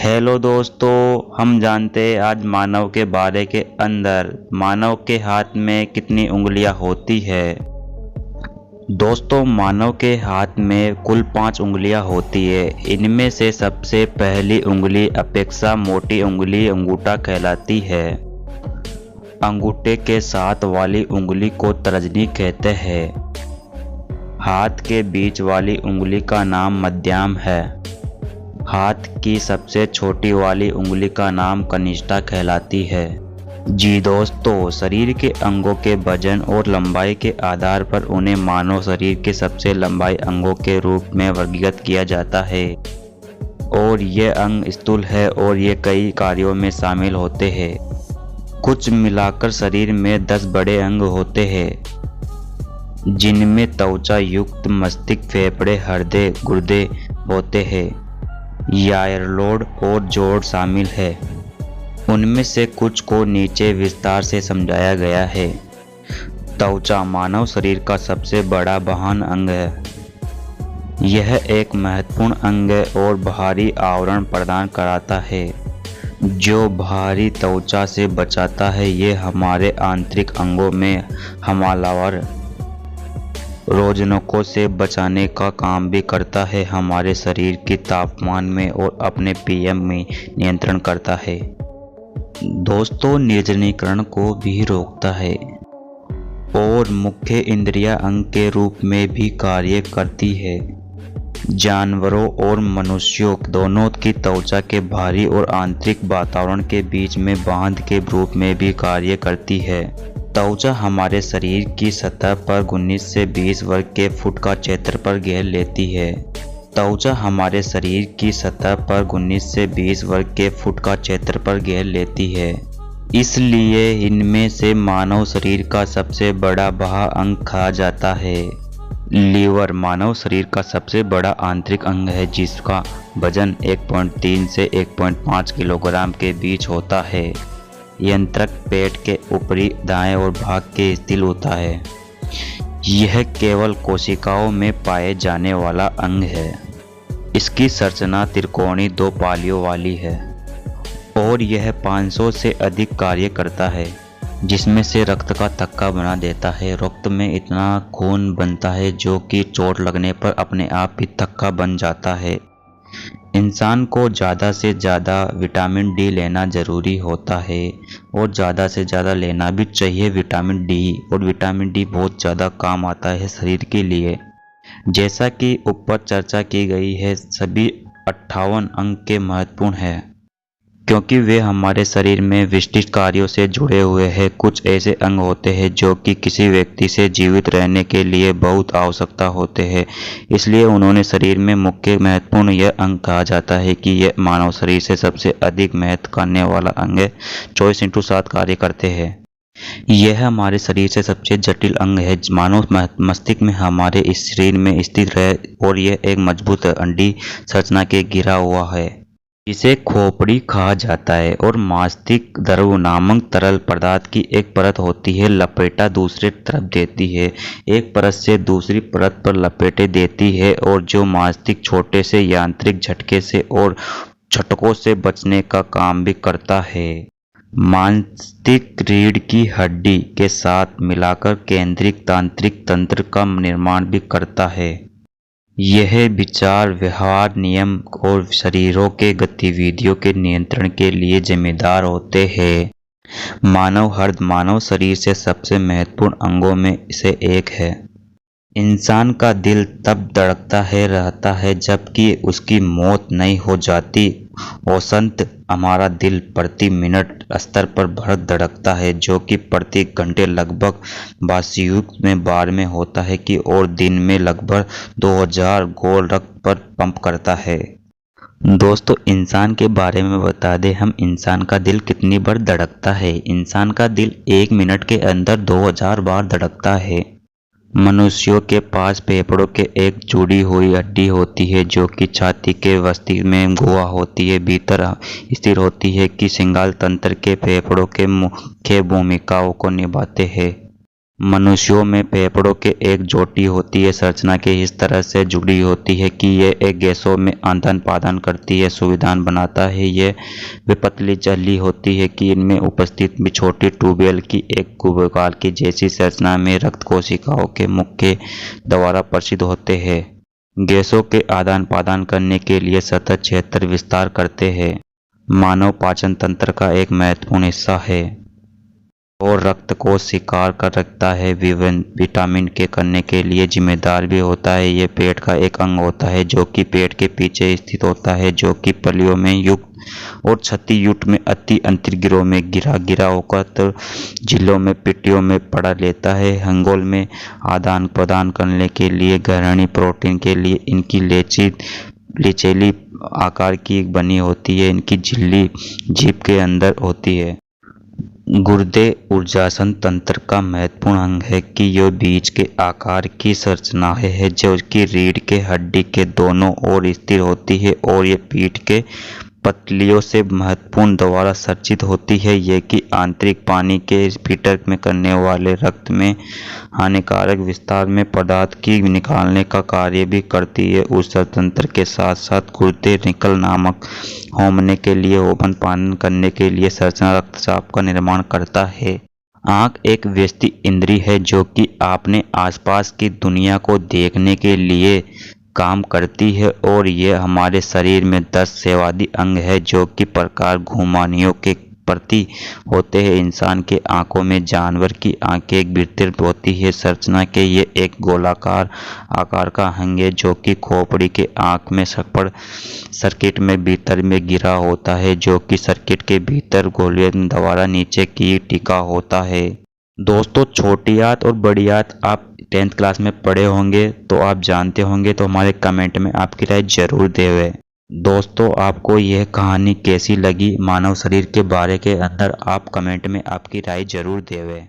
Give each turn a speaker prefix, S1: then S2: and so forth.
S1: Hello दोस्तों, हम जानते हैं आज मानव के बारे के अंदर मानव के हाथ में कितनी उंगलियां होती है। दोस्तों, मानव के हाथ में कुल 5 उंगलियां होती है। इनमें से सबसे पहली उंगली अपेक्षा मोटी उंगली अंगूठा कहलाती है। अंगूठे के साथ वाली उंगली को तर्जनी कहते हैं। हाथ के बीच वाली उंगली का नाम मध्यम है। हाथ की सबसे छोटी वाली उंगली का नाम कनिष्ठा कहलाती है। जी दोस्तों, शरीर के अंगों के वजन और लंबाई के आधार पर उन्हें मानव शरीर के सबसे लंबाई अंगों के रूप में वर्गीकृत किया जाता है। और ये अंग स्थूल है और ये कई कार्यों में शामिल होते हैं। कुछ मिलाकर शरीर में 10 बड़े अंग होते हैं, जिनमें त्वचा युक्त मस्तिष्क, फेफड़े, हृदय, गुर्दे होते हैं। यायरलोड और जोड़ शामिल है। उनमें से कुछ को नीचे विस्तार से समझाया गया है। त्वचा मानव शरीर का सबसे बड़ा बाहन अंग है। यह एक महत्वपूर्ण अंग है और बाहरी आवरण प्रदान कराता है, जो बाहरी त्वचा से बचाता है। यह हमारे आंतरिक अंगों में हमलावर रोगजनकों से बचाने का काम भी करता है। हमारे शरीर के तापमान में और अपने पीएम में नियंत्रण करता है। दोस्तों, निर्जलीकरण को भी रोकता है और मुख्य इंद्रियां अंग के रूप में भी कार्य करती है। जानवरों और मनुष्यों दोनों की त्वचा के बाहरी और आंतरिक वातावरण के बीच में बांध के रूप में भी कार्य करती है। त्वचा हमारे शरीर की सतह पर 19 से 20 वर्ग के फुट का क्षेत्रफल घेर लेती है। त्वचा हमारे शरीर की सतह पर 19 से 20 वर्ग के फुट का क्षेत्रफल घेर लेती है। इसलिए इनमें से मानव शरीर का सबसे बड़ा बाह्य अंग कहा जाता है। लीवर मानव शरीर का सबसे बड़ा आंतरिक अंग है, जिसका वजन 1.3 से 1.5 किलोग्राम के बीच होता है। यंत्रक पेट के ऊपरी दाएं और भाग के स्थित होता है। यह केवल कोशिकाओं में पाए जाने वाला अंग है। इसकी संरचना त्रिकोणीय 2 पालियों वाली है और यह 500 से अधिक कार्य करता है, जिसमें से रक्त का थक्का बना देता है। रक्त में इतना खून बनता है जो कि चोट लगने पर अपने आप ही थक्का बन जाता है। इंसान को ज़्यादा से ज़्यादा विटामिन डी लेना ज़रूरी होता है और ज़्यादा से ज़्यादा लेना भी चाहिए विटामिन डी। और विटामिन डी बहुत ज़्यादा काम आता है शरीर के लिए। जैसा कि ऊपर चर्चा की गई है, सभी 58 अंग के महत्वपूर्ण है, क्योंकि वे हमारे शरीर में विशिष्ट कार्यों से जुड़े हुए हैं। कुछ ऐसे अंग होते हैं जो कि किसी व्यक्ति से जीवित रहने के लिए बहुत आवश्यकता होते हैं, इसलिए उन्होंने शरीर में मुख्य महत्वपूर्ण यह अंग कहा जाता है कि यह मानव शरीर से सबसे अधिक महत्व करने वाला अंग है। 24/7 कार्य करते हैं। यह हमारे शरीर से सबसे जटिल अंग है। मानव मस्तिष्क में हमारे इस शरीर में स्थित है और यह एक मजबूत अंडी संरचना के घिरा हुआ है, इसे खोपड़ी कहा जाता है। और मस्तिष्क द्रव नामक तरल पदार्थ की एक परत होती है, लपेटा दूसरे तरफ देती है, एक परत से दूसरी परत पर लपेटे देती है, और जो मस्तिष्क छोटे से यांत्रिक झटके से और झटकों से बचने का काम भी करता है। मस्तिष्क रीढ़ की हड्डी के साथ मिलकर केंद्रीय तंत्रिक तंत्र का निर्माण भी करता है। यह विचार, व्यवहार, नियम और शरीरों के गतिविधियों के नियंत्रण के लिए जिम्मेदार होते हैं। मानव हृदय मानव शरीर से सबसे महत्वपूर्ण अंगों में से एक है। इंसान का दिल तब धड़कता है रहता है जबकि उसकी मौत नहीं हो जाती। औसतन हमारा दिल प्रति मिनट स्तर पर बहुत धड़कता है, जो कि प्रति घंटे लगभग 82 बार में होता है कि और दिन में लगभग 2000 गोल रक्त पर पंप करता है। दोस्तों, इंसान के बारे में बता दें हम, इंसान का दिल कितनी बार धड़कता है। इंसान का दिल 1 मिनट के अंदर 2000 बार धड़कता है। मनुष्यों के पास फेफड़ों के एक जुड़ी हुई हड्डी होती है, जो कि छाती के मस्तिष्क में गुहा होती है भीतर स्थिर होती है, कि श्वसन तंत्र के फेफड़ों के मुख्य भूमिकाओं को निभाते हैं। मनुष्यों में फेफड़ों के एक जोटी होती है। संरचना के इस तरह से जुड़ी होती है कि ये एक गैसों में आदान प्रदान करती है, सुविधान बनाता है। ये वे पतली जली होती है कि इनमें उपस्थित भी छोटी ट्यूबवेल की एक गुबार की जैसी संरचना में रक्त कोशिकाओं के मुख्य द्वारा प्रसिद्ध होते हैं। गैसों के आदान प्रदान करने के लिए सतत क्षेत्र विस्तार करते हैं। मानव पाचन तंत्र का एक महत्वपूर्ण हिस्सा है और रक्त को स्वीकार कर रखता है। विटामिन के करने के लिए जिम्मेदार भी होता है। ये पेट का एक अंग होता है जो कि पेट के पीछे स्थित होता है, जो कि पलियों में युक्त और छत्तीयुट में अति अंतर्गिरों में गिरा होकर झिल्लों में पिट्टियों में पड़ा लेता है। हंगोल में आदान प्रदान करने के लिए ग्रहणी प्रोटीन के लिए इनकी लिचेली आकार की बनी होती है। इनकी झिल्ली जीभ के अंदर होती है। गुर्दे ऊर्जासन तंत्र का महत्वपूर्ण अंग है कि यह बीज के आकार की संरचना है जो कि रीढ़ के हड्डी के दोनों ओर स्थिर होती है और ये पीठ के पतलियों से महत्वपूर्ण द्वारा संरचित होती है। यह कि आंतरिक पानी के फिल्टर में करने वाले रक्त में हानिकारक विस्तार में पदार्थ की निकालने का कार्य भी करती है। उस तंत्र के साथ साथ गुर्दे निकल नामक होमने के लिए ओवन पालन करने के लिए संरचना रक्तचाप का निर्माण करता है। आँख एक व्यष्टि इंद्रिय है जो कि अपने आसपास की दुनिया को देखने के लिए काम करती है और यह हमारे शरीर में 10 सेवादी अंग है जो कि प्रकार घुमानियों के प्रति होते हैं। इंसान के आंखों में जानवर की आंखें एक विस्तृत होती है संरचना के ये एक गोलाकार आकार का अंग है जो कि खोपड़ी के आंख में सर्किट में भीतर में गिरा होता है, जो कि सर्किट के भीतर गोले द्वारा नीचे की टिका होता है। दोस्तों, छोटी आंत और बड़ी आंत आप 10th क्लास में पढ़े होंगे तो आप जानते होंगे, तो हमारे कमेंट में आपकी राय जरूर देवे। दोस्तों, आपको यह कहानी कैसी लगी मानव शरीर के बारे के अंदर, आप कमेंट में आपकी राय जरूर देवे।